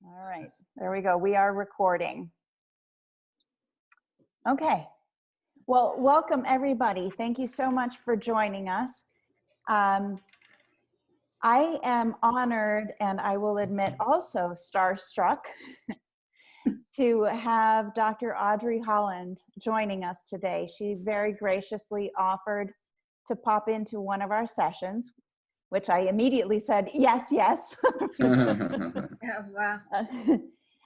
All right, there we go. We are recording. Okay. Well, welcome everybody. Thank you so much for joining us. I am honored, and I will admit also starstruck, to have Dr. Audrey Holland joining us today. She very graciously offered to pop into one of our sessions, which I immediately said, yes, yes. Oh,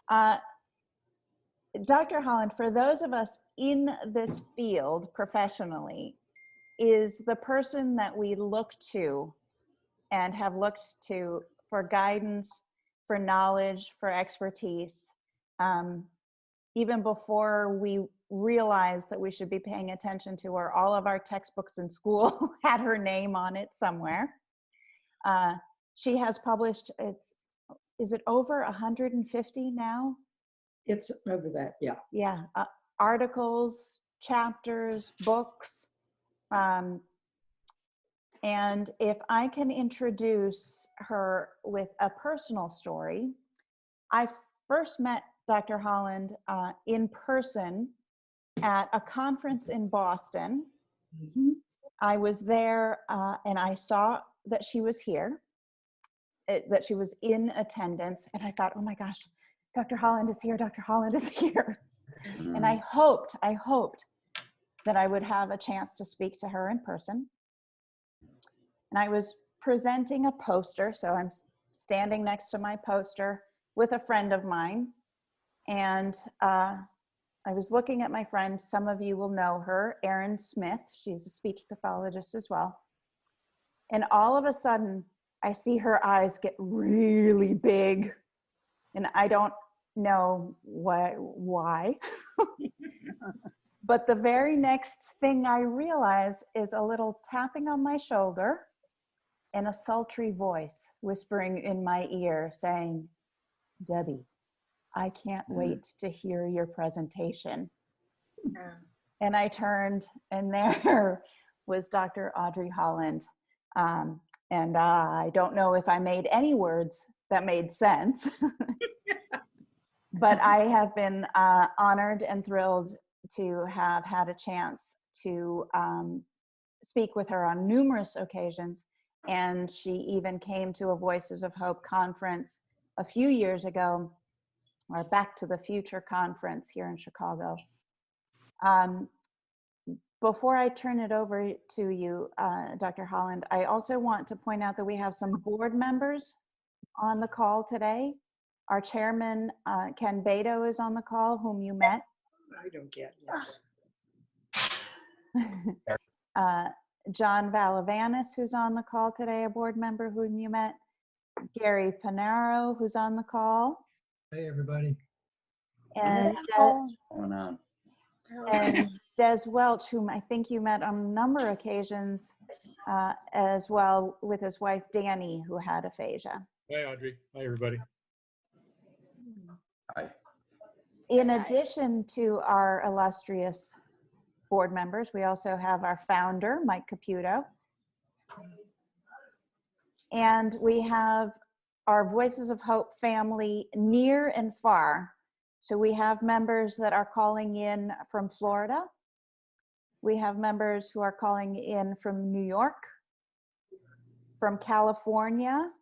wow. Dr. Holland, for those of us in this field professionally, is the person that we look to and have looked to for guidance, for knowledge, for expertise, even before we realized that we should be paying attention to her. All of our textbooks in school had her name on it somewhere. She has published, is it over 150 now? It's over that, yeah. Yeah, articles, chapters, books. And if I can introduce her with a personal story, I first met Dr. Holland in person at a conference in Boston. Mm-hmm. I was there and I saw that she was here, that she was in attendance, and I thought, oh my gosh, Dr. Holland is here, Dr. Holland is here. And I hoped that I would have a chance to speak to her in person. And I was presenting a poster, so I'm standing next to my poster with a friend of mine. And I was looking at my friend, some of you will know her, Erin Smith. She's a speech pathologist as well. And all of a sudden, I see her eyes get really big. And I don't know why. But the very next thing I realize is a little tapping on my shoulder and a sultry voice whispering in my ear saying, Debbie, I can't wait to hear your presentation. Yeah. And I turned, and there was Dr. Audrey Holland. And I don't know if I made any words that made sense, but I have been honored and thrilled to have had a chance to speak with her on numerous occasions. And she even came to a Voices of Hope conference a few years ago, or Back to the Future conference here in Chicago. Before I turn it over to you, Dr. Holland, I also want to point out that we have some board members on the call today. Our chairman, Ken Beto, is on the call, whom you met. I don't get it. John Valavanis, who's on the call today, a board member whom you met. Gary Panaro, who's on the call. Hey, everybody. And Des Welch, whom I think you met on a number of occasions as well, with his wife, Danny, who had aphasia. Hi, Audrey. Hi, everybody. Hi. In addition to our illustrious board members, we also have our founder, Mike Caputo. And we have our Voices of Hope family near and far. So we have members that are calling in from Florida. We have members who are calling in from New York, from California.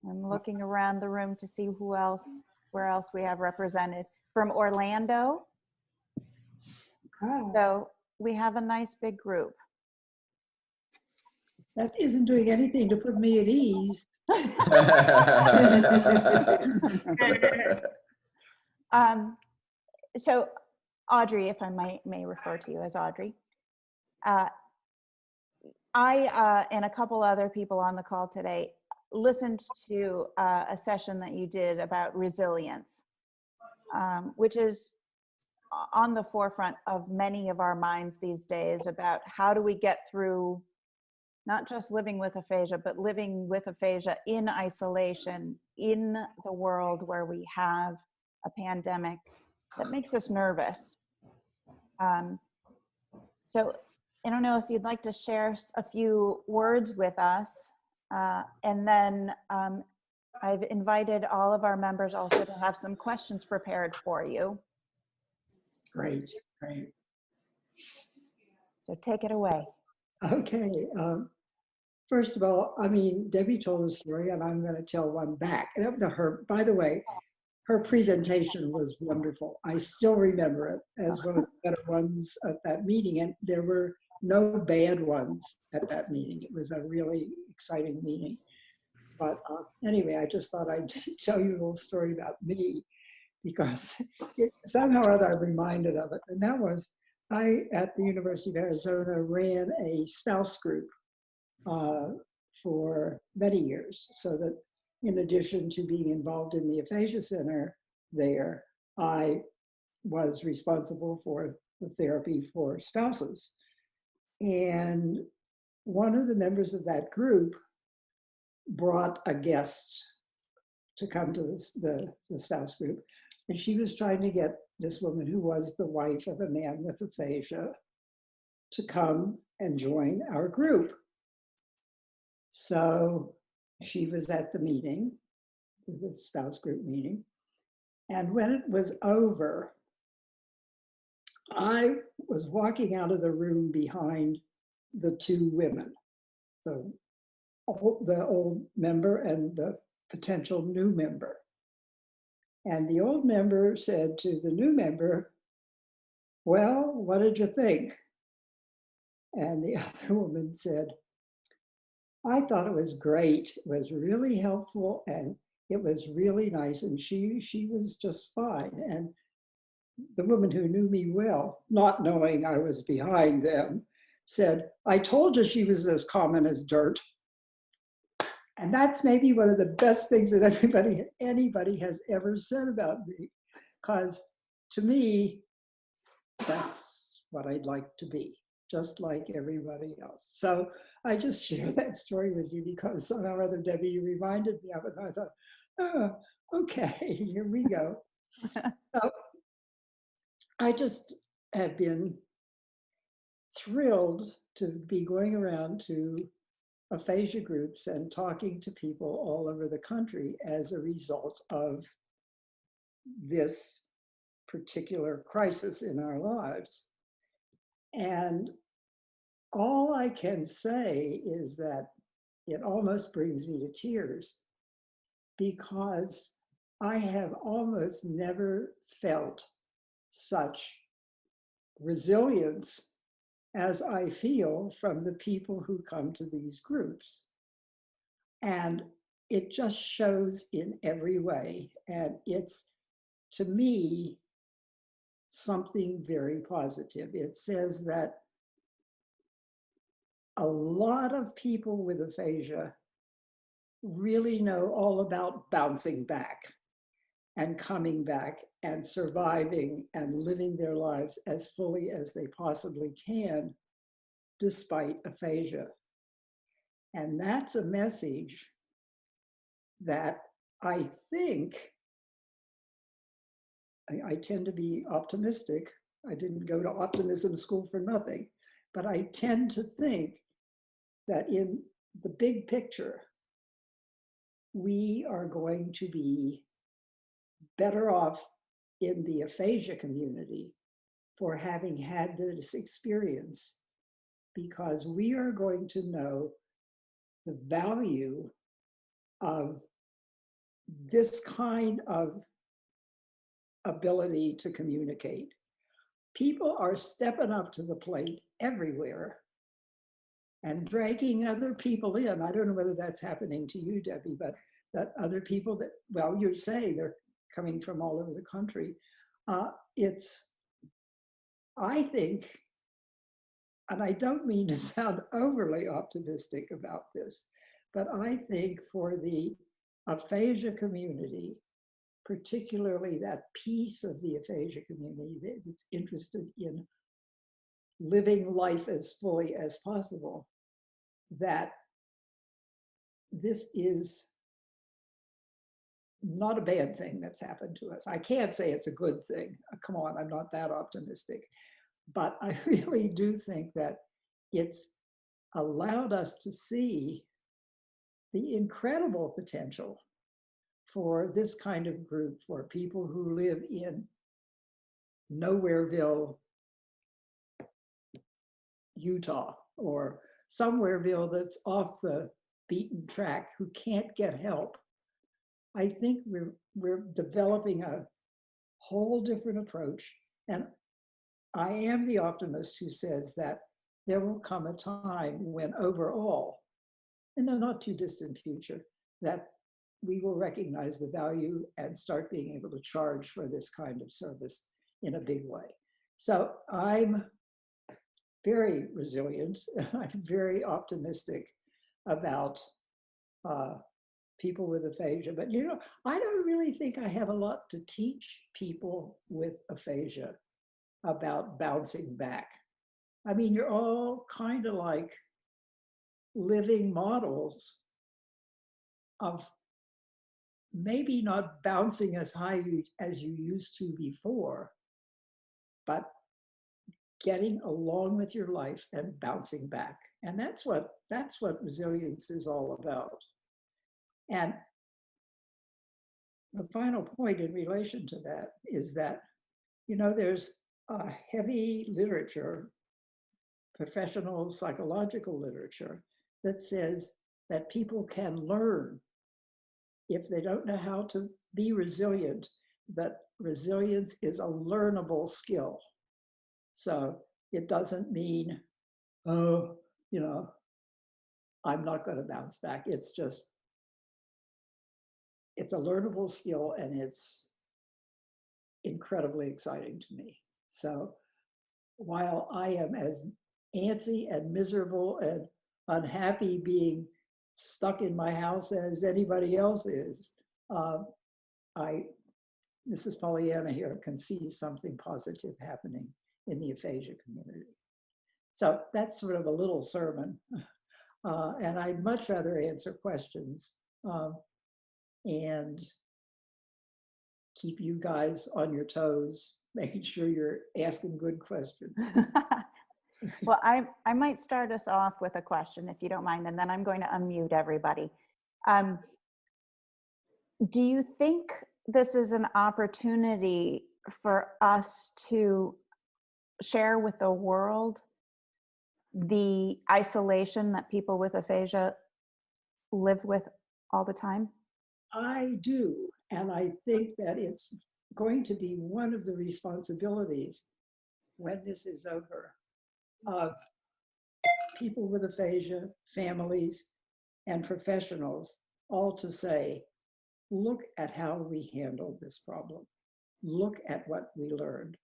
I'm looking around the room to see where else we have represented. From Orlando. Oh, So we have a nice big group. that isn't doing anything to put me at ease. So Audrey, if I may refer to you as Audrey, I and a couple other people on the call today listened to a session that you did about resilience, which is on the forefront of many of our minds these days, about how do we get through not just living with aphasia, but living with aphasia in isolation in the world where we have a pandemic that makes us nervous. So I don't know if you'd like to share a few words with us, and then I've invited all of our members also to have some questions prepared for you. Great, great. So take it away. Okay. First of all, I mean, Debbie told a story and I'm going to tell one back. And by the way, her presentation was wonderful. I still remember it as one of the better ones at that meeting. And there were no bad ones at that meeting. It was a really exciting meeting. But anyway, I just thought I'd tell you a little story about me because somehow or other I'm reminded of it. And that was, I, at the University of Arizona, ran a spouse group for many years, so that in addition to being involved in the Aphasia Center there, I was responsible for the therapy for spouses. And one of the members of that group brought a guest to come to the spouse group. And she was trying to get this woman who was the wife of a man with aphasia to come and join our group. So she was at the meeting, the spouse group meeting. And when it was over, I was walking out of the room behind the two women, the old member and the potential new member. And the old member said to the new member, "Well, what did you think?" And the other woman said, "I thought it was great. It was really helpful and it was really nice." And she was just fine. And the woman who knew me well, not knowing I was behind them, said, "I told you she was as common as dirt." And that's maybe one of the best things that anybody has ever said about me, because to me, that's what I'd like to be, just like everybody else. So I just share that story with you because somehow or other, Debbie, you reminded me of it. And I thought, oh, okay, here we go. So I just have been thrilled to be going around to aphasia groups and talking to people all over the country as a result of this particular crisis in our lives. And all I can say is that it almost brings me to tears because I have almost never felt such resilience as I feel from the people who come to these groups. And it just shows in every way. And it's, to me, something very positive. It says that a lot of people with aphasia really know all about bouncing back and coming back and surviving and living their lives as fully as they possibly can, despite aphasia. And that's a message that I think, I tend to be optimistic. I didn't go to optimism school for nothing, but I tend to think that in the big picture, we are going to be better off in the aphasia community for having had this experience, because we are going to know the value of this kind of ability to communicate. People are stepping up to the plate everywhere and dragging other people in. I don't know whether that's happening to you, Debbie, but that other people that, well, you're saying they're coming from all over the country. I think, and I don't mean to sound overly optimistic about this, but I think for the aphasia community, particularly that piece of the aphasia community that's interested in living life as fully as possible, that this is not a bad thing that's happened to us. I can't say it's a good thing. Come on, I'm not that optimistic. But I really do think that it's allowed us to see the incredible potential for this kind of group, for people who live in Nowhereville, Utah, or somewhereville that's off the beaten track, who can't get help. I think we're developing a whole different approach. And I am the optimist who says that there will come a time when overall, in the not too distant future, that we will recognize the value and start being able to charge for this kind of service in a big way. So I'm very resilient. I'm very optimistic about people with aphasia. But you know, I don't really think I have a lot to teach people with aphasia about bouncing back. I mean, you're all kind of like living models of maybe not bouncing as high as you used to before, but getting along with your life and bouncing back. And that's what resilience is all about. And the final point in relation to that is that, you know, there's a heavy literature, professional psychological literature, that says that people can learn, if they don't know how to be resilient, that resilience is a learnable skill. So it doesn't mean, oh, you know, I'm not going to bounce back. It's just, it's a learnable skill, and it's incredibly exciting to me. So while I am as antsy and miserable and unhappy being stuck in my house as anybody else is, Mrs. Pollyanna here can see something positive happening in the aphasia community. So that's sort of a little sermon. And I'd much rather answer questions and keep you guys on your toes, making sure you're asking good questions. Well, I might start us off with a question, if you don't mind, and then I'm going to unmute everybody. Do you think this is an opportunity for us to share with the world the isolation that people with aphasia live with all the time? I do, and I think that it's going to be one of the responsibilities when this is over of people with aphasia, families, and professionals, all to say, look at how we handled this problem. Look at what we learned.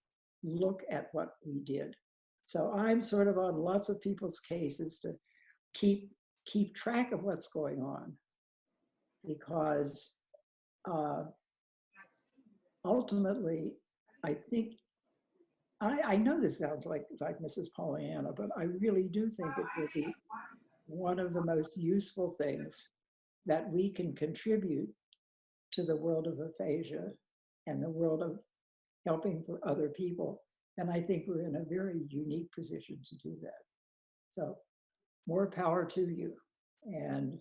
Look at what we did. So I'm sort of on lots of people's cases to keep track of what's going on, because ultimately, I think, I know this sounds like Mrs. Pollyanna, but I really do think it will be one of the most useful things that we can contribute to the world of aphasia and the world of helping for other people. And I think we're in a very unique position to do that. So more power to you. And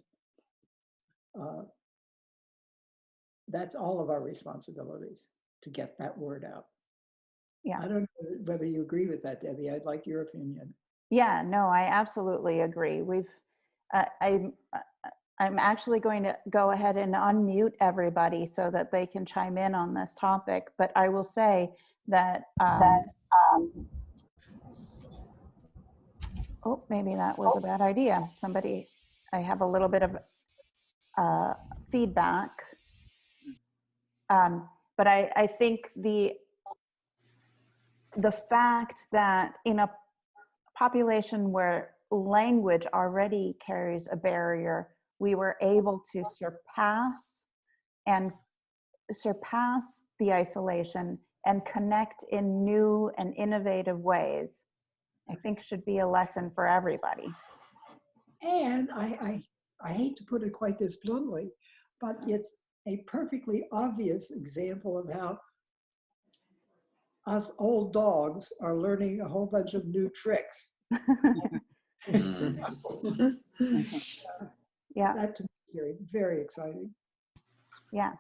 that's all of our responsibilities, to get that word out. Yeah. I don't know whether you agree with that, Debbie. I'd like your opinion. Yeah, no, I absolutely agree. I'm actually going to go ahead and unmute everybody so that they can chime in on this topic. But I will say that, oh, maybe that was a bad idea. I have a little bit of feedback. But I think the fact that in a population where language already carries a barrier, we were able to surpass the isolation and connect in new and innovative ways, I think should be a lesson for everybody. And I hate to put it quite this bluntly, but it's a perfectly obvious example of how us old dogs are learning a whole bunch of new tricks. Yeah. That to me is very, very exciting. Yeah.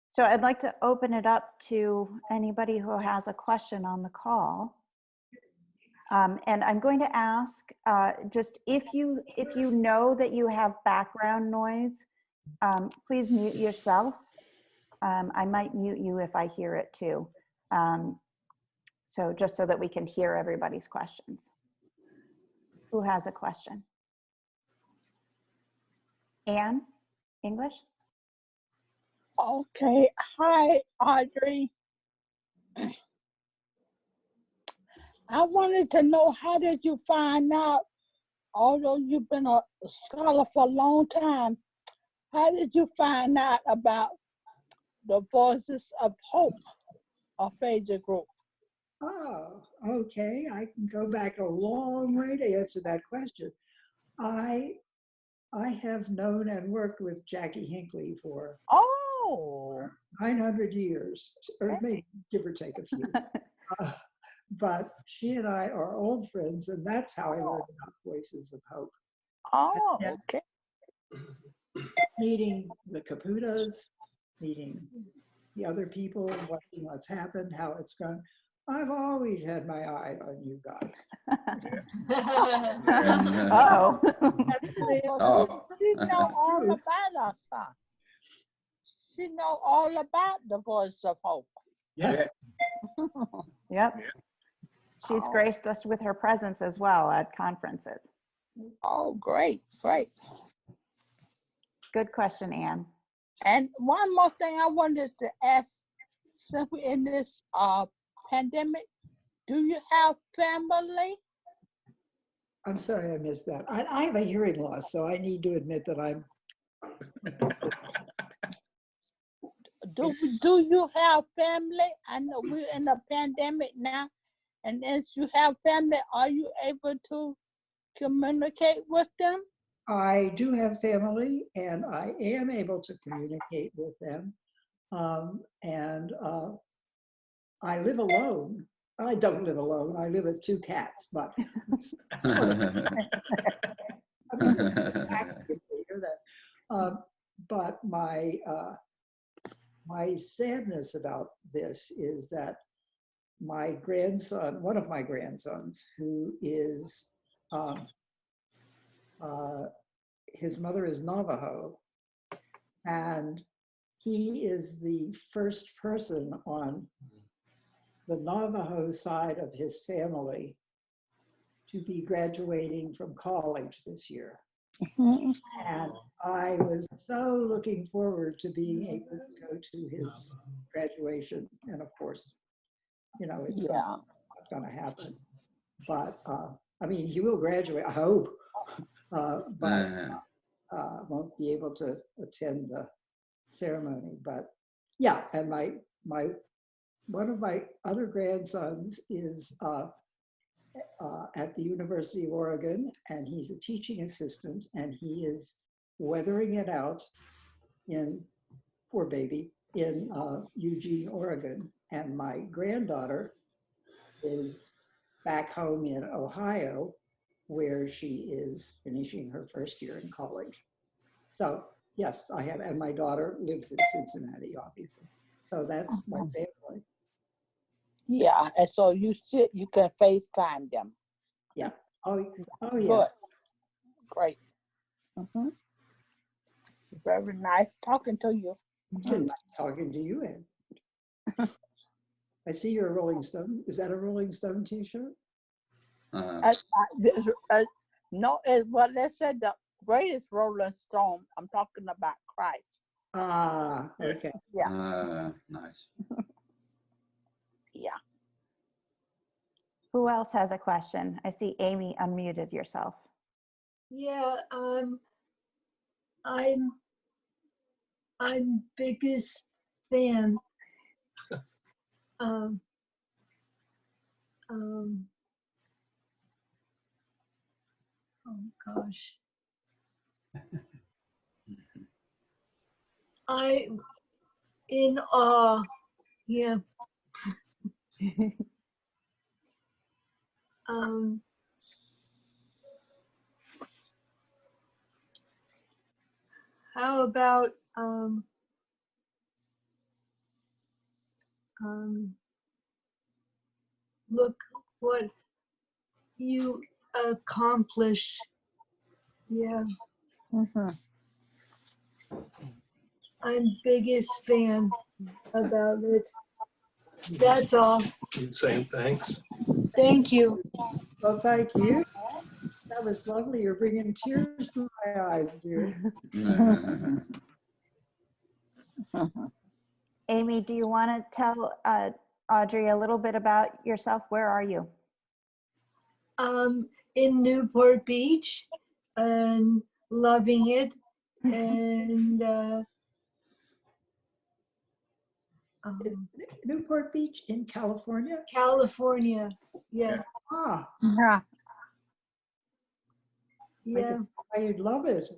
So I'd like to open it up to anybody who has a question on the call. And I'm going to ask, just if you know that you have background noise, please mute yourself. I might mute you if I hear it too. So just so that we can hear everybody's questions. Who has a question? Anne, English? Okay. Hi, Audrey. I wanted to know, how did you find out, although you've been a scholar for a long time, how did you find out about the Voices of Hope, Aphasia group? Oh, okay. I can go back a long way to answer that question. I have known and worked with Jackie Hinckley for Oh, 900 years, or maybe give or take a few. But she and I are old friends, and that's how I learned about Voices of Hope. oh, And okay. meeting the Caputos, meeting the other people, watching what's happened, how it's gone. I've always had my eye on you guys. Uh-oh. Oh. She know all about us, huh? She know all about the Voice of Hope. Yes. Yep. She's Oh. graced us with her presence as well at conferences. Oh, great, great. Good question, Anne. And one more thing I wanted to ask, since we're in this pandemic, do you have family? I'm sorry, I missed that. I have a hearing loss, so I need to admit that I'm. Do you have family? I know we're in a pandemic now, and if you have family, are you able to communicate with them? I do have family, and I am able to communicate with them. I live alone. I don't live alone. I live with 2 cats, but but my sadness about this is that my grandson, one of my grandsons, who is his mother is Navajo, and he is the first person on the Navajo side of his family to be graduating from college this year. Mm-hmm. And I was so looking forward to being able to go to his graduation. And of course, you know, it's not going to happen. But I mean, he will graduate, I hope, but won't be able to attend the ceremony. But yeah, and one of my other grandsons is at the University of Oregon, and he's a teaching assistant, and he is weathering it out in, poor baby, in Eugene, Oregon. And my granddaughter is back home in Ohio, where she is finishing her first year in college. So yes, I have, and my daughter lives in Cincinnati, obviously. So that's my family. Yeah, and so you can FaceTime them. Yeah. Oh yeah. Good. Great. Mm-hmm. Very nice talking to you. It's been nice talking to you, Ed. I see you're a Rolling Stone. Is that a Rolling Stone t-shirt? No, it's what they said, the greatest Rolling Stone. I'm talking about Christ. Ah, okay. Yeah. Nice. Yeah. Who else has a question? I see Amy unmuted yourself. Yeah, I'm biggest fan. Oh gosh. I in awe. Yeah. How about look what you accomplish. Yeah, Mhm. I'm biggest fan about it. That's all. Saying thanks. Thank you. Well, thank you. That was lovely. You're bringing tears to my eyes, dear. Amy, do you want to tell Audrey a little bit about yourself? Where are you? In Newport Beach and loving it. And Newport Beach in California? California. Yeah. Ah, Yeah. Yeah. I'd love it.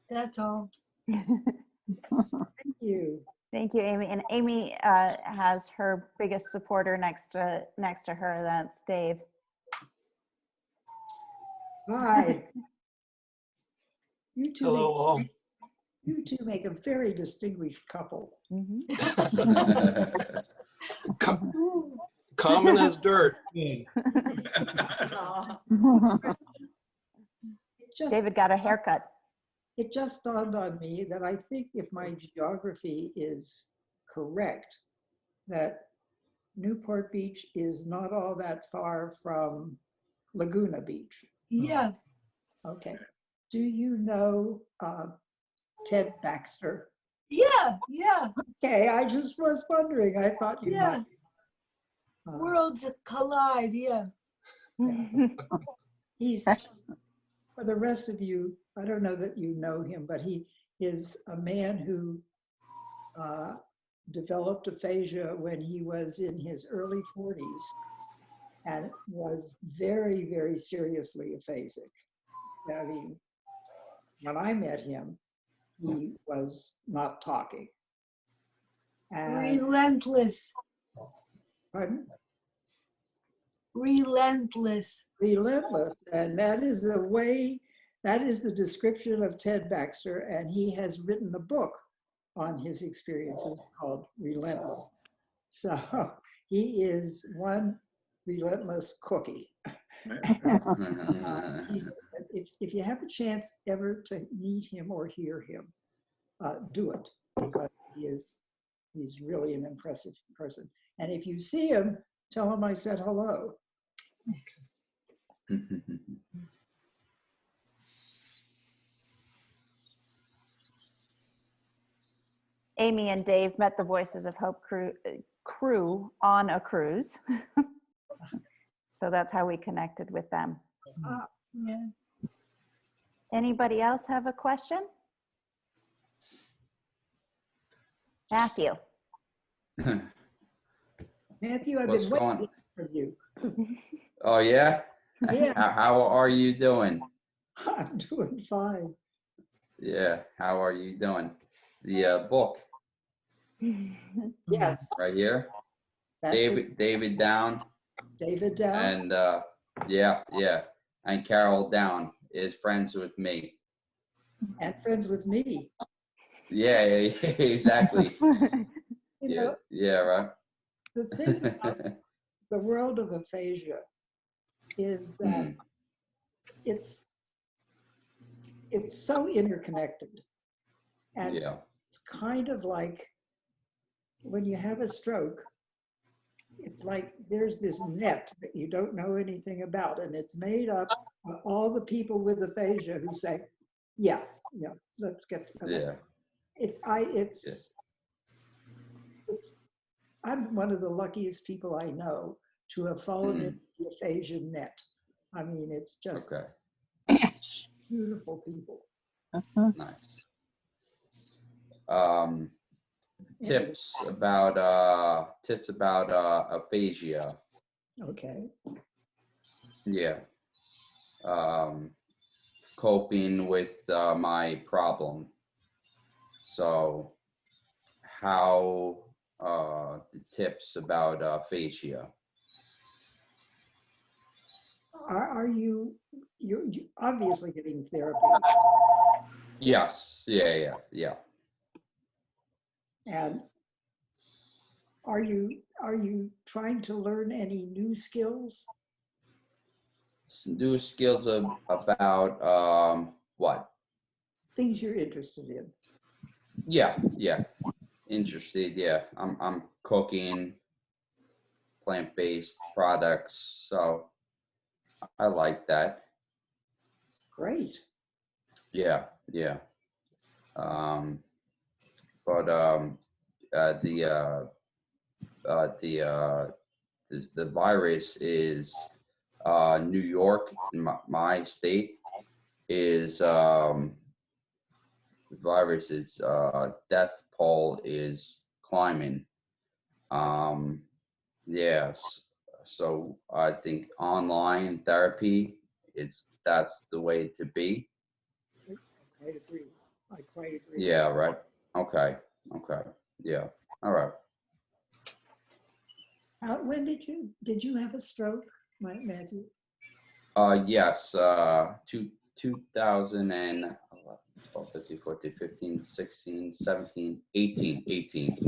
That's all. Thank you. Thank you, Amy. And Amy has her biggest supporter next to her. That's Dave. Hi. You two, Hello, all. you two make a very distinguished couple. Common as dirt. It just, David got a haircut. it just dawned on me that I think if my geography is correct, that Newport Beach is not all that far from Laguna Beach. Yeah. Okay. Do you know Ted Baxter? Yeah. Yeah. Okay, I just was wondering. I thought you Yeah. might. Worlds collide. Yeah. He's, for the rest of you, I don't know that you know him, but he is a man who developed aphasia when he was in his early 40s and was very, very seriously aphasic. I mean, when I met him, he was not talking. And, Relentless. pardon? Relentless. Relentless. And that is the way, that is the description of Ted Baxter. And he has written a book on his experiences called Relentless. So he is one relentless cookie. If you have a chance ever to meet him or hear him, do it, because he's really an impressive person. And if you see him, tell him I said hello. Amy and Dave met the Voices of Hope crew on a cruise. So that's how we connected with them. Yeah. Anybody else have a question? Matthew. Matthew, I've What's been going waiting for you. Oh, yeah? Yeah. How are you doing? I'm doing fine. Yeah, how are you doing? The book Yes, right here. that's it. David Down David Down. and yeah, and Carol Down is friends with me. And friends with me. Yeah, exactly. You know, Yeah, right. the thing about the world of aphasia is that it's so interconnected. And Yeah, it's kind of like when you have a stroke, it's like there's this net that you don't know anything about, and it's made up of all the people with aphasia who say, yeah, let's get to yeah. I'm one of the luckiest people I know to have fallen into the aphasia net. I mean, it's just Okay, beautiful people. nice. Tips about aphasia. Okay. Yeah. Coping with my problem. So how the tips about aphasia. Are you're obviously getting therapy? Yes. Yeah. And are you trying to learn any new skills? Some new skills about what? Things you're interested in? Yeah, interested. Yeah, I'm cooking plant-based products, so I like that. Great. Yeah. Um, but the virus is New York, in my state, is the virus is death toll is climbing. Yes, so I think online therapy that's the way to be. I agree. I quite agree. Yeah, right. Okay. Yeah. All right. When did you have a stroke, Matthew? Yes, 2011, 12, 13, 14, 15, 16, 17, 18.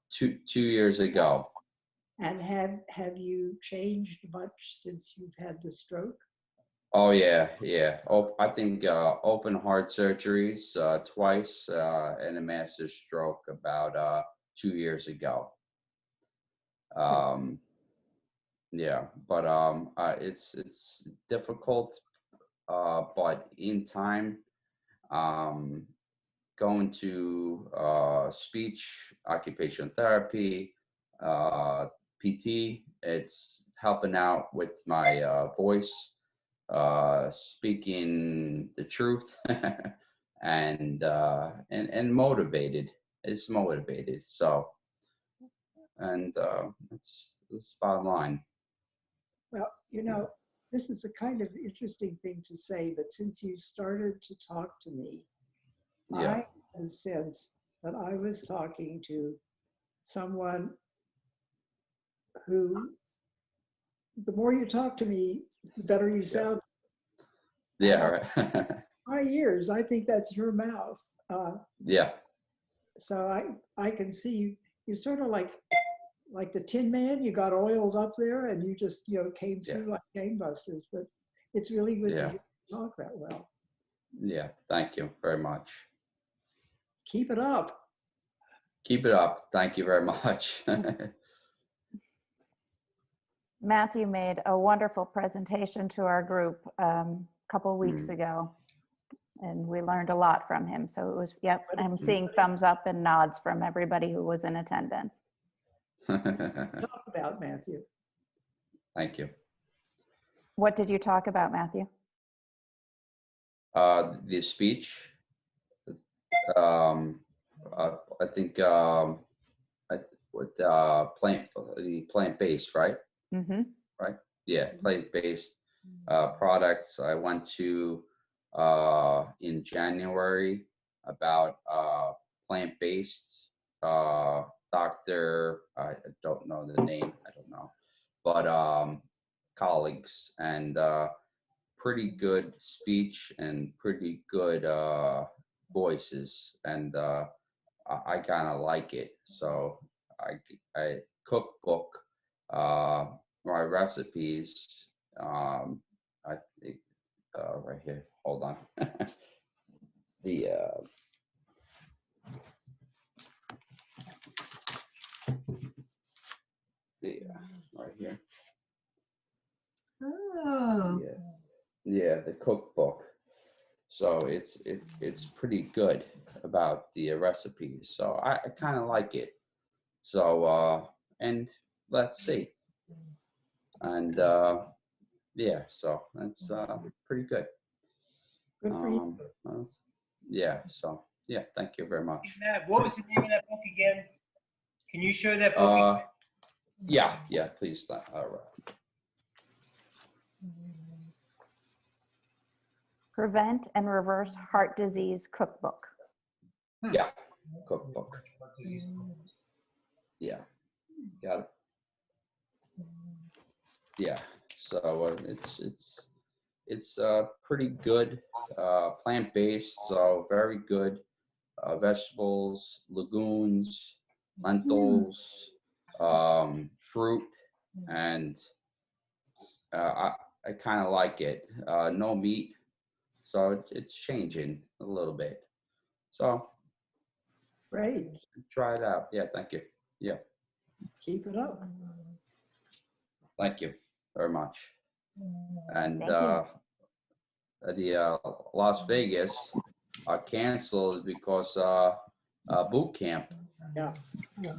2 years ago. And have you changed much since you've had the stroke? Oh yeah. Oh, I think open heart surgeries twice and a massive stroke about 2 years ago. Yeah, but it's difficult, but in time, going to speech, occupational therapy, PT, it's helping out with my voice, speaking the truth, and motivated. It's motivated. So, and it's bottom line. Well, this is a kind of interesting thing to say, but since you started to talk to me, Yeah. I had a sense that I was talking to someone who, the more you talk to me, the better you sound. Yeah. Right. My ears, I think that's your mouth. Yeah. So I can see you sort of like the Tin Man, you got oiled up there and you just, came through like gangbusters, but it's really good to hear you talk that well. Yeah. Thank you very much. Keep it up. Keep it up. Thank you very much. Matthew made a wonderful presentation to our group a couple weeks Mm. ago, and we learned a lot from him. So it was, yep, I'm seeing thumbs up and nods from everybody who was in attendance. Talk about Matthew. Thank you. What did you talk about, Matthew? The speech, I think with plant-based, right? Mm-hmm. Right? Yeah, plant-based products. I went to in January about plant-based doctor. I don't know the name. I don't know, but colleagues and pretty good speech and pretty good voices, and I kind of like it. So I cookbook my recipes. I think right here. Hold on. The right here. Oh. Yeah, the cookbook. So it's pretty good about the recipes. So I kind of like it. So and let's see. And yeah, so that's pretty good. Good for you. Yeah, so yeah, thank you very much. Matt, what was the name of that book again? Can you show that book? Yeah, please. All right. Prevent and Reverse Heart Disease Cookbook. Yeah, cookbook. Yeah, got it. Yeah, so it's pretty good, plant-based, so very good. vegetables, legumes, lentils, fruit, and I kind of like it. No meat, so it's changing a little bit. So Great. try it out. Yeah, thank you. Yeah, Keep it up. thank you very much. And Thank you. the Las Vegas canceled because boot camp. Yeah. Yeah.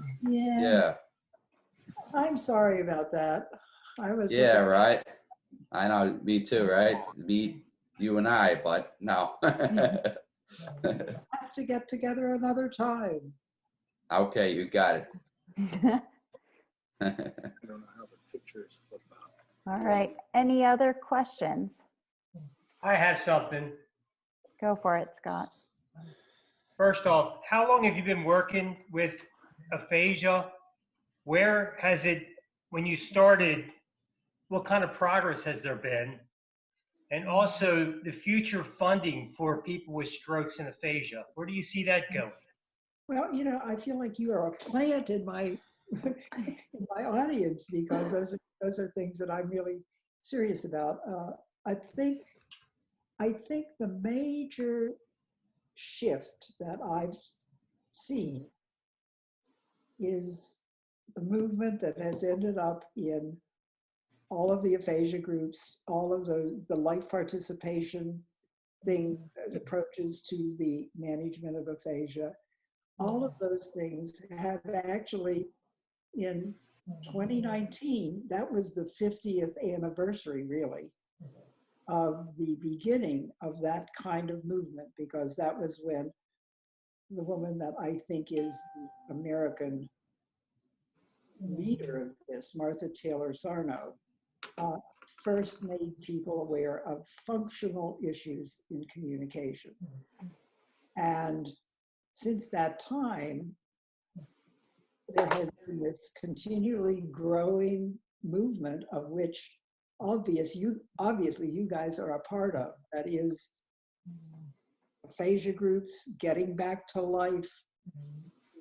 Yeah, I'm sorry about that. I was yeah, looking, right. I know, me too, right? Me, you and I, but no. have to get together another time. Okay, you got it. All right. Any other questions? I have something. Go for it, Scott. First off, how long have you been working with aphasia? Where has it, when you started, what kind of progress has there been? And also the future funding for people with strokes and aphasia, where do you see that going? Well, you know, I feel like you are a plant in my in my audience because those are things that I'm really serious about. I think the major shift that I've seen is the movement that has ended up in all of the aphasia groups, all of the life participation thing, approaches to the management of aphasia. All of those things have actually, in 2019, that was the 50th anniversary, really, of the beginning of that kind of movement, because that was when the woman that I think is the American leader of this, Martha Taylor Sarno, first made people aware of functional issues in communication. And since that time, there has been this continually growing movement of which obviously you guys are a part of. That is aphasia groups, getting back to life,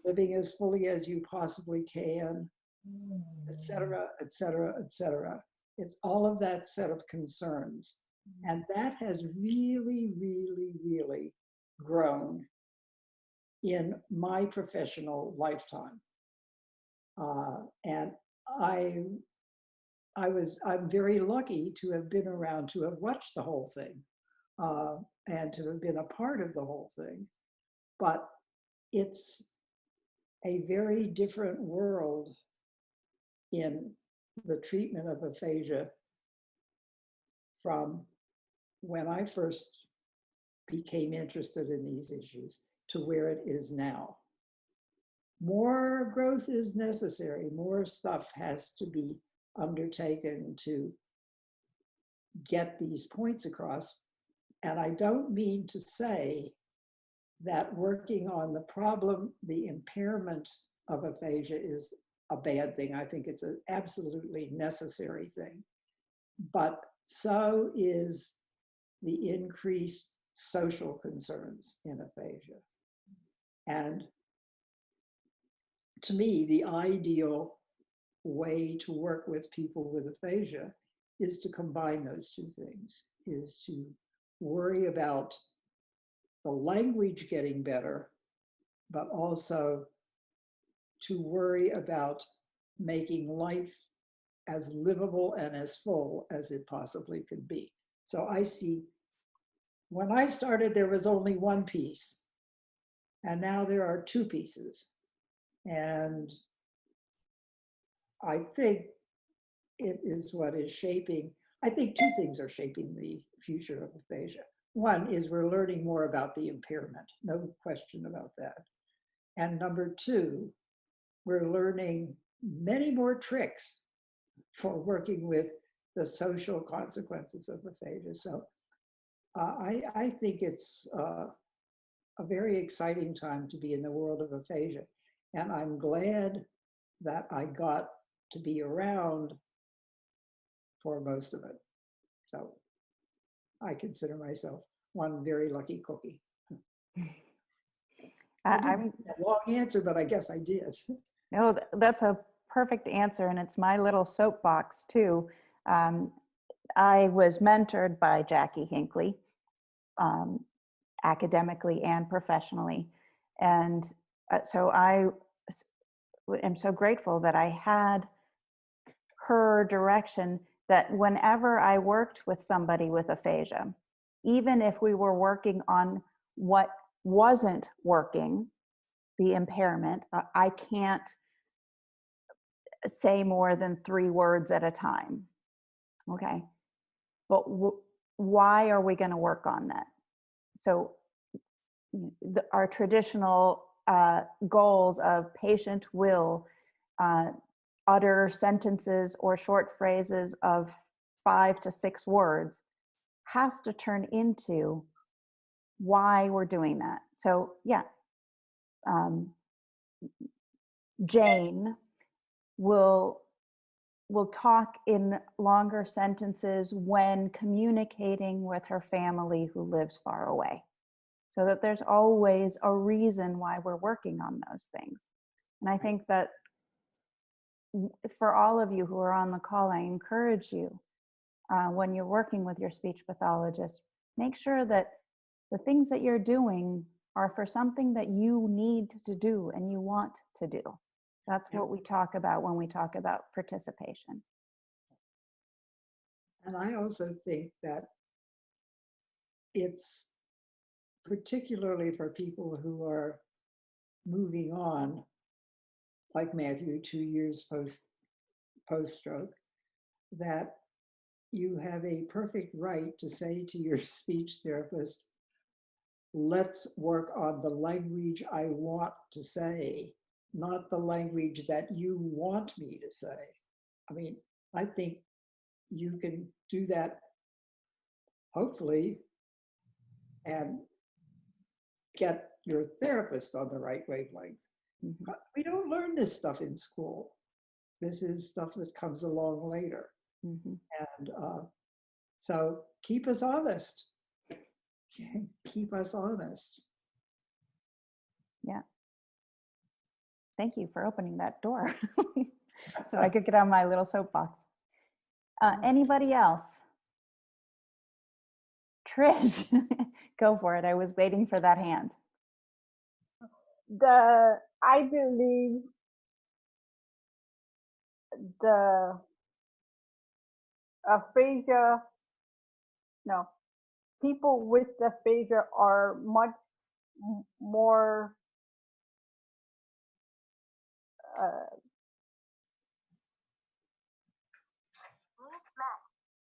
living as fully as you possibly can, et cetera, et cetera, et cetera. It's all of that set of concerns. And that has really, really, really grown in my professional lifetime. And I'm very lucky to have been around, to have watched the whole thing, and to have been a part of the whole thing. But it's a very different world in the treatment of aphasia from when I first became interested in these issues to where it is now. More growth is necessary. More stuff has to be undertaken to get these points across. And I don't mean to say that working on the problem, the impairment of aphasia, is a bad thing. I think it's an absolutely necessary thing. But so is the increased social concerns in aphasia. And to me, the ideal way to work with people with aphasia is to combine those two things, is to worry about the language getting better, but also to worry about making life as livable and as full as it possibly could be. So I see, when I started, there was only one piece, and now there are two pieces. And I think it is what is shaping, I think two things are shaping the future of aphasia. One is we're learning more about the impairment, no question about that. And number two, we're learning many more tricks for working with the social consequences of aphasia. So I think it's a very exciting time to be in the world of aphasia. And I'm glad that I got to be around for most of it. So I consider myself one very lucky cookie. I'm A long answer, but I guess I did. No, that's a perfect answer, and it's my little soapbox too. I was mentored by Jackie Hinckley, academically and professionally, and so I am so grateful that I had her direction. That whenever I worked with somebody with aphasia, even if we were working on what wasn't working, the impairment, I can't say more than 3 words at a time. Okay. But why are we going to work on that? So our traditional goals of patient will utter sentences or short phrases of 5 to 6 words has to turn into why we're doing that. So yeah, Jane will talk in longer sentences when communicating with her family who lives far away, so that there's always a reason why we're working on those things. And I think that for all of you who are on the call, I encourage you, when you're working with your speech pathologist, make sure that the things that you're doing are for something that you need to do and you want to do. That's what we talk about when we talk about participation. And I also think that it's particularly for people who are moving on, like Matthew, 2 years post-stroke, that you have a perfect right to say to your speech therapist, let's work on the language I want to say, not the language that you want me to say. I mean, I think you can do that, hopefully, and get your therapist on the right wavelength. Mhm. We don't learn this stuff in school. This is stuff that comes along later. Mhm. And so keep us honest. Keep us honest. Yeah. Thank you for opening that door so I could get on my little soapbox. Anybody else? Trish, go for it. I was waiting for that hand. I believe the aphasia, no, people with aphasia are much more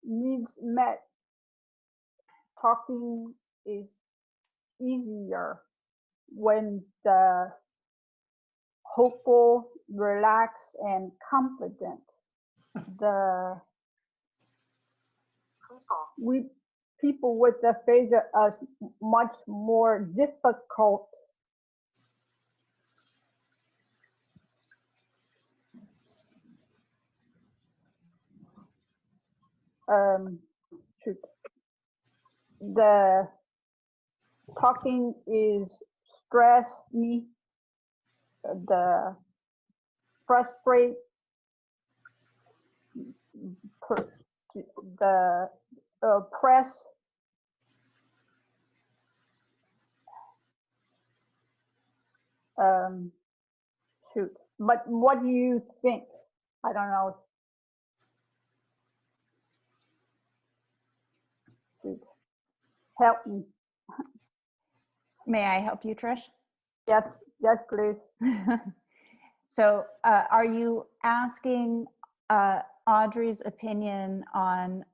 needs met. Talking is easier when the hopeful, relaxed, and confident. The people with aphasia are much more difficult the talking is stress me, the frustrate, the press, but what do you think? I don't know. Shoot. Help me. May I help you, Trish? Yes, please. So are you asking Audrey's opinion on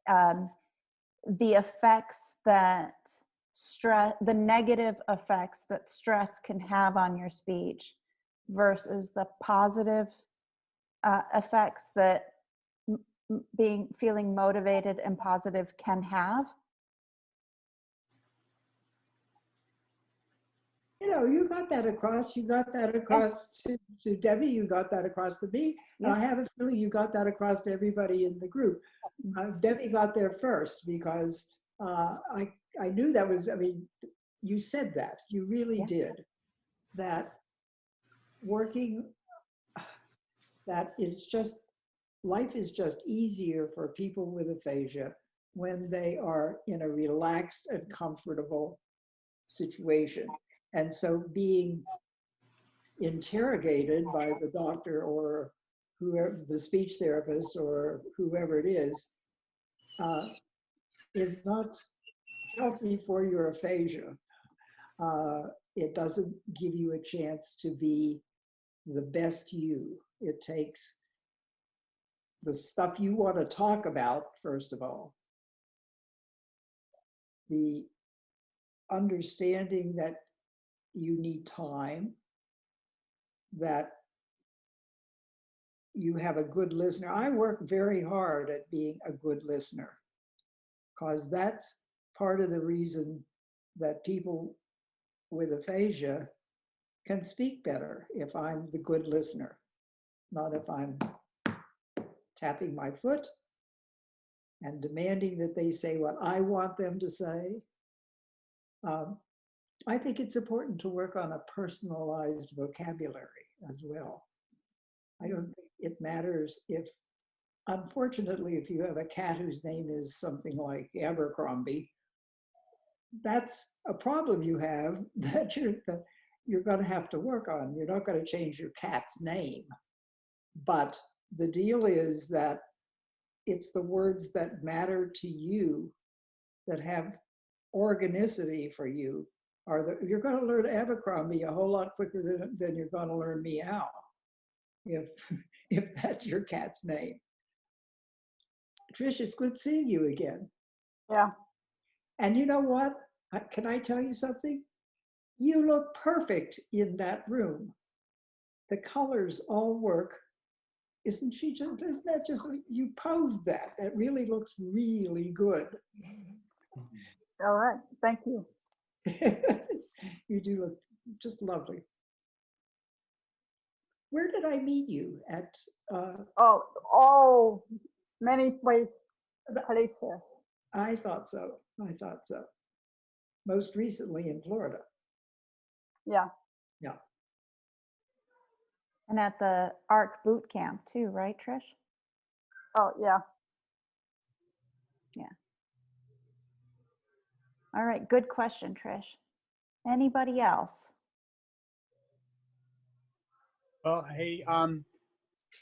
the effects that stress, the negative effects that stress can have on your speech versus the positive effects that feeling motivated and positive can have? You know, you got that across. You got that across to Debbie. You got that across to me. And I have a feeling you got that across to everybody in the group. Debbie got there first because I knew that was, I mean, you said that. You really did. that working, that it's just, life is just easier for people with aphasia when they are in a relaxed and comfortable situation. And so being interrogated by the doctor or whoever, the speech therapist or whoever it is not healthy for your aphasia. It doesn't give you a chance to be the best you. It takes the stuff you want to talk about, first of all, the understanding that you need time, that you have a good listener. I work very hard at being a good listener because that's part of the reason that people with aphasia can speak better if I'm the good listener, not if I'm tapping my foot and demanding that they say what I want them to say. I think it's important to work on a personalized vocabulary as well. I don't think it matters if, unfortunately, if you have a cat whose name is something like Abercrombie, that's a problem you have that you're going to have to work on. You're not going to change your cat's name. But the deal is that it's the words that matter to you, that have organicity for you, you're going to learn Abercrombie a whole lot quicker than you're going to learn meow, if that's your cat's name. Trish, it's good seeing you again. Yeah. And you know what? Can I tell you something? You look perfect in that room. The colors all work. Isn't that just, you posed that. That really looks really good. All right. Thank you. You do look just lovely. Where did I meet you? At Many places. I thought so. Most recently in Florida. Yeah. Yeah. And at the ARC boot camp too, right, Trish? Oh, yeah. Yeah. All right. Good question, Trish. Anybody else? Well, hey,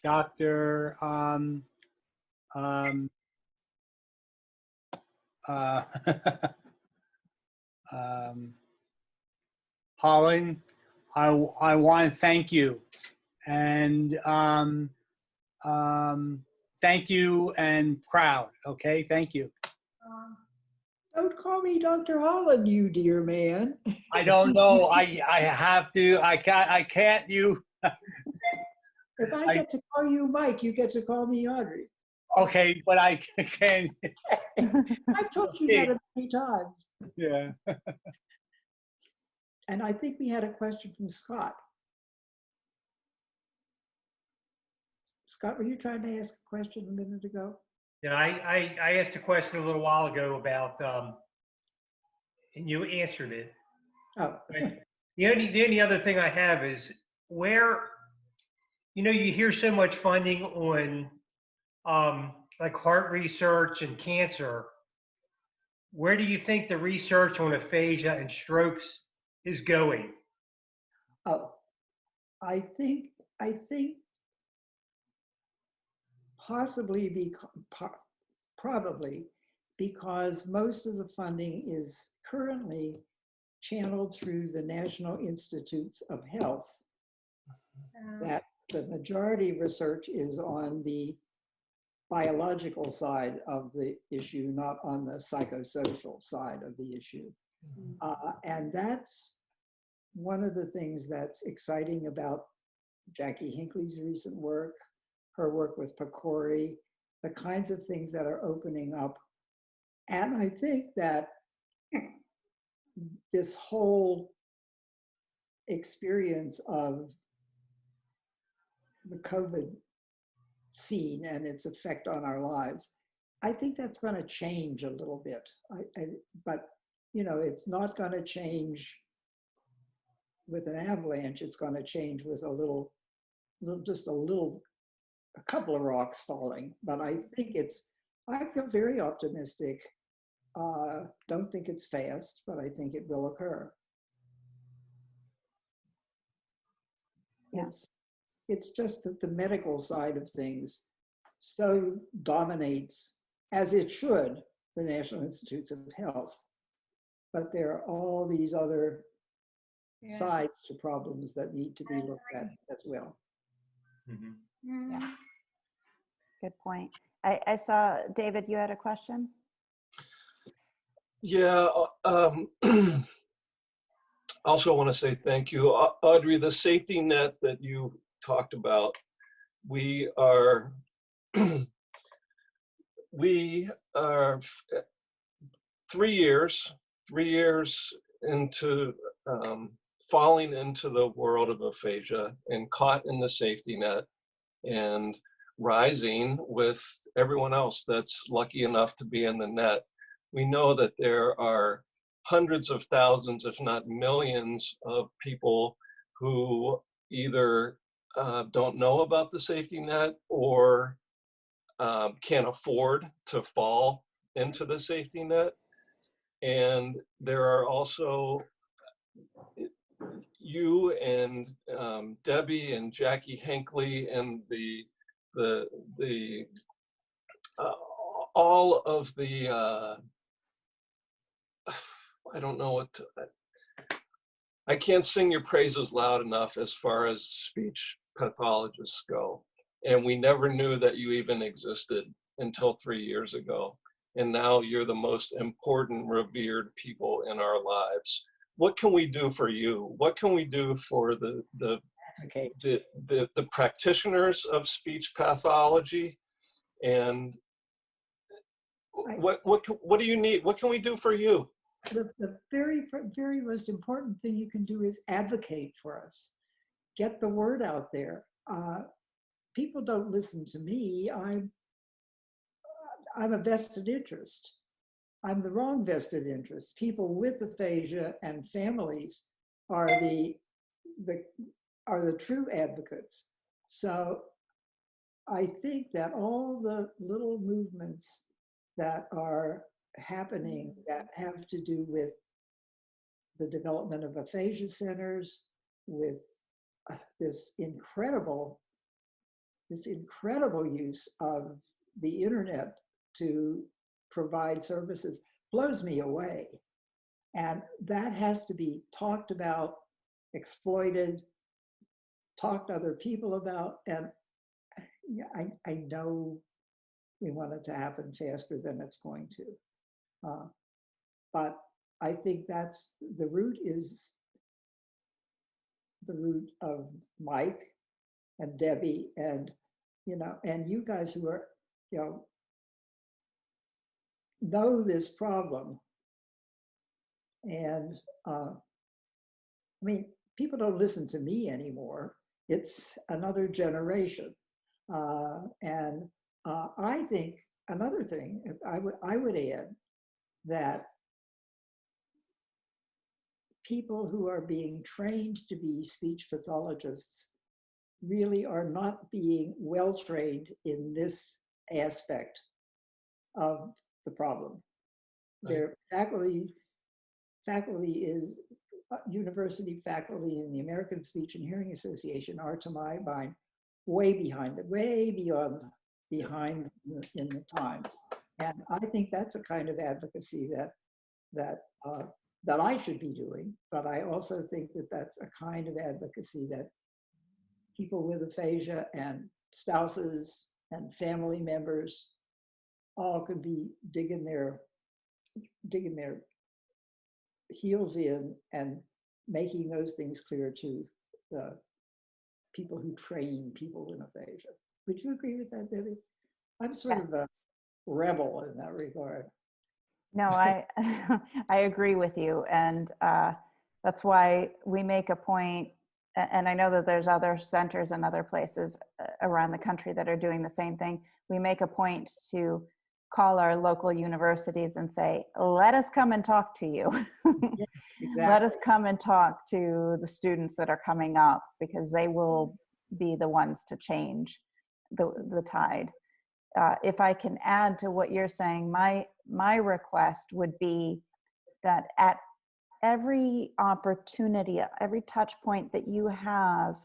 Dr. Holland, I want to thank you, and thank you and proud. Okay, thank you. Don't call me Dr. Holland, you dear man. I don't know. I have to. I can't. You. If I get to call you Mike, you get to call me Audrey. Okay, but I can. I've told you that many times. Yeah. And I think we had a question from Scott. Scott, were you trying to ask a question a minute ago? Yeah, I asked a question a little while ago about, and you answered it. Oh. The only other thing I have is where, you hear so much funding on like heart research and cancer. Where do you think the research on aphasia and strokes is going? Oh, I think possibly probably because most of the funding is currently channeled through the National Institutes of Health, that the majority of research is on the biological side of the issue, not on the psychosocial side of the issue. And that's one of the things that's exciting about Jackie Hinckley's recent work, her work with Pecori, the kinds of things that are opening up. And I think that this whole experience of the COVID scene and its effect on our lives, I think that's going to change a little bit. But it's not going to change with an avalanche, it's going to change with a couple of rocks falling. But I feel very optimistic. Don't think it's fast, but I think it will occur. Yeah. It's just that the medical side of things so dominates, as it should, the National Institutes of Health. But there are all these other Yeah. sides to problems that need to be looked at as well. Mhm. Mhm. Good point. I saw, David, you had a question? Yeah. Also want to say thank you. Audrey, the safety net that you talked about, we are 3 years into falling into the world of aphasia and caught in the safety net and rising with everyone else that's lucky enough to be in the net. We know that there are hundreds of thousands, if not millions, of people who either don't know about the safety net or can't afford to fall into the safety net. And there are also you and Debbie and Jackie Hinckley and all of the I don't know what to, I can't sing your praises loud enough as far as speech pathologists go. And we never knew that you even existed until 3 years ago. And now you're the most important, revered people in our lives. What can we do for you? What can we do for the practitioners of speech pathology? And what do you need? What can we do for you? The very, very most important thing you can do is advocate for us. Get the word out there. People don't listen to me. I'm a vested interest. I'm the wrong vested interest. People with aphasia and families are the true advocates. So I think that all the little movements that are happening that have to do with the development of aphasia centers, with this incredible use of the internet to provide services, blows me away. And that has to be talked about, exploited, talked to other people about. And I know we want it to happen faster than it's going to. But I think that's the root of Mike and Debbie and, and you guys who are, know this problem. And people don't listen to me anymore. It's another generation. And I think another thing, I would add that people who are being trained to be speech pathologists really are not being well trained in this aspect of the problem. Right. Their faculty is university faculty in the American Speech and Hearing Association are, to my mind, way beyond in the times. And I think that's a kind of advocacy that I should be doing, but I also think that that's a kind of advocacy that people with aphasia and spouses and family members all could be digging their heels in and making those things clear to the people who train people in aphasia. Would you agree with that, Debbie? I'm sort of a rebel in that regard. No, I agree with you. And that's why we make a point, and I know that there's other centers and other places around the country that are doing the same thing. We make a point to call our local universities and say, let us come and talk to you. Yeah, let us Exactly. come and talk to the students that are coming up, because they will be the ones to change the tide. If I can add to what you're saying, my request would be that at every opportunity, every touch point that you have,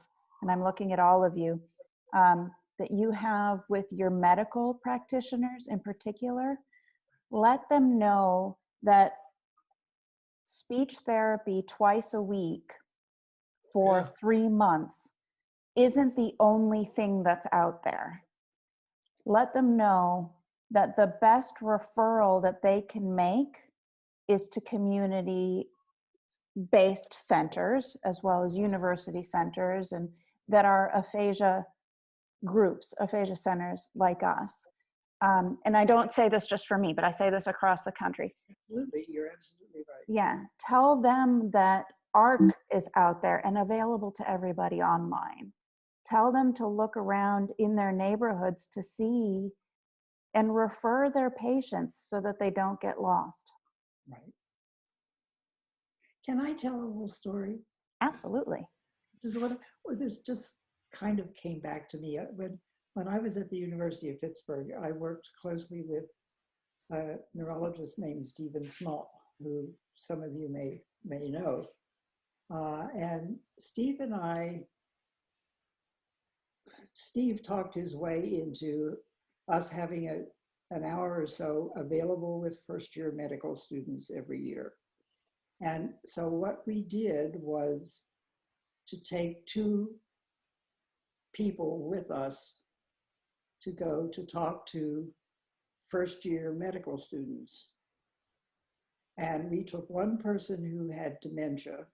and I'm looking at all of you, that you have with your medical practitioners in particular, let them know that speech therapy twice a week for Yeah. 3 months isn't the only thing that's out there. Let them know that the best referral that they can make is to community-based centers, as well as university centers, and that are aphasia groups, aphasia centers like us. And I don't say this just for me, but I say this across the country. Absolutely, you're absolutely right. Yeah, tell them that ARC is out there and available to everybody online. Tell them to look around in their neighborhoods to see and refer their patients so that they don't get lost. Right. Can I tell a little story? Absolutely. This just kind of came back to me. When I was at the University of Pittsburgh, I worked closely with a neurologist named Stephen Small, who some of you may know. And Steve talked his way into us having an hour or so available with first-year medical students every year. And so what we did was to take 2 people with us to go to talk to first-year medical students. And we took one person who had dementia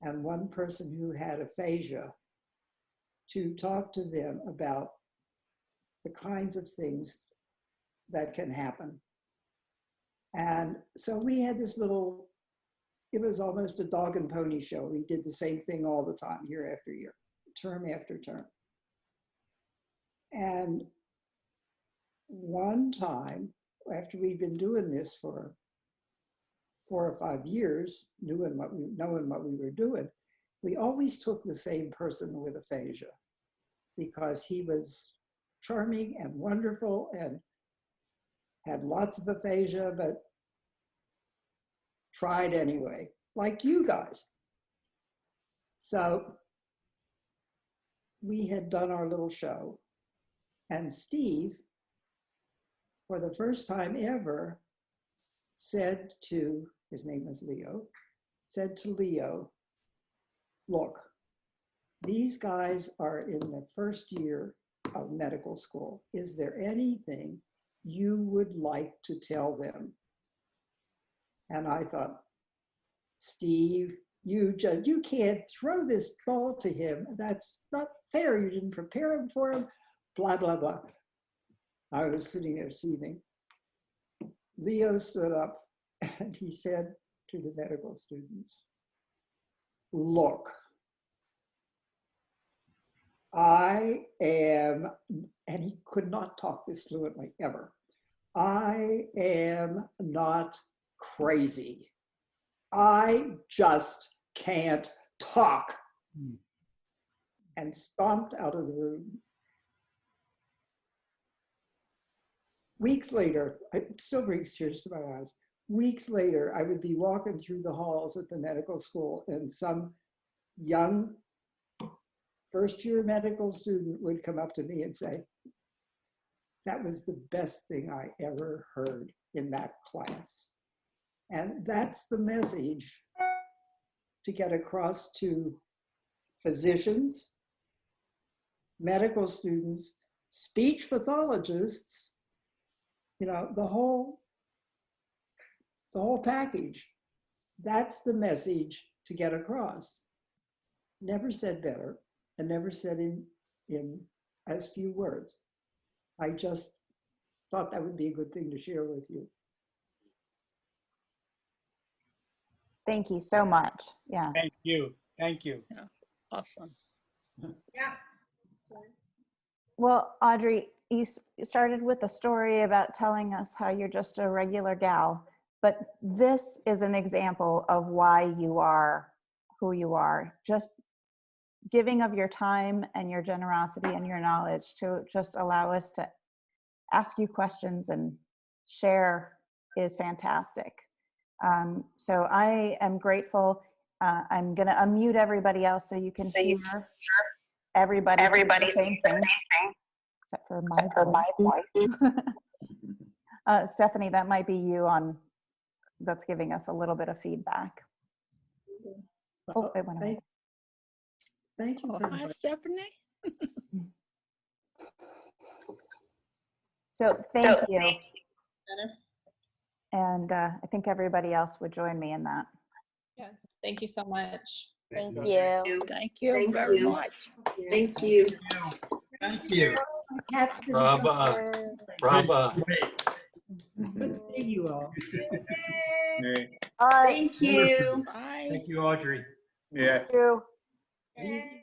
and one person who had aphasia to talk to them about the kinds of things that can happen. And so we had this little, it was almost a dog and pony show. We did the same thing all the time, year after year, term after term. And one time, after we'd been doing this for 4 or 5 years, knowing what we were doing, we always took the same person with aphasia because he was charming and wonderful and had lots of aphasia, but tried anyway, like you guys. So we had done our little show, and Steve, for the first time ever, said to, his name was Leo, said to Leo, look, these guys are in the first year of medical school. Is there anything you would like to tell them? And I thought, Steve, you can't throw this ball to him. That's not fair. You didn't prepare him for him, blah, blah, blah. I was sitting there seething. Leo stood up and he said to the medical students, look, I am, and he could not talk this fluently ever, I am not crazy. I just can't talk. And stomped out of the room. Weeks later, it still brings tears to my eyes. Weeks later, I would be walking through the halls at the medical school and some young first-year medical student would come up to me and say, that was the best thing I ever heard in that class. And that's the message to get across to physicians, medical students, speech pathologists, you know, the whole package. That's the message to get across. Never said better, and never said in as few words. I just thought that would be a good thing to share with you. Thank you so much. Yeah. Thank you. Thank you. Yeah, awesome. Yeah. Well, Audrey, you started with a story about telling us how you're just a regular gal. But this is an example of why you are who you are. Just giving of your time and your generosity and your knowledge to just allow us to ask you questions and share is fantastic. So I am grateful. I'm going to unmute everybody else so you can hear everybody saying the same thing, except for my voice. Stephanie, that might be you that's giving us a little bit of feedback. Oh, it went away. Thank you. Oh, hi, Stephanie. So thank you. And I think everybody else would join me in that. Yes, thank you so much. Thank you. Thank you very much. Thank you. Thank you. Brava. Brava. Good to see you all. Thank you. Bye. Thank you, Audrey. Yeah. Thank you. Thank you.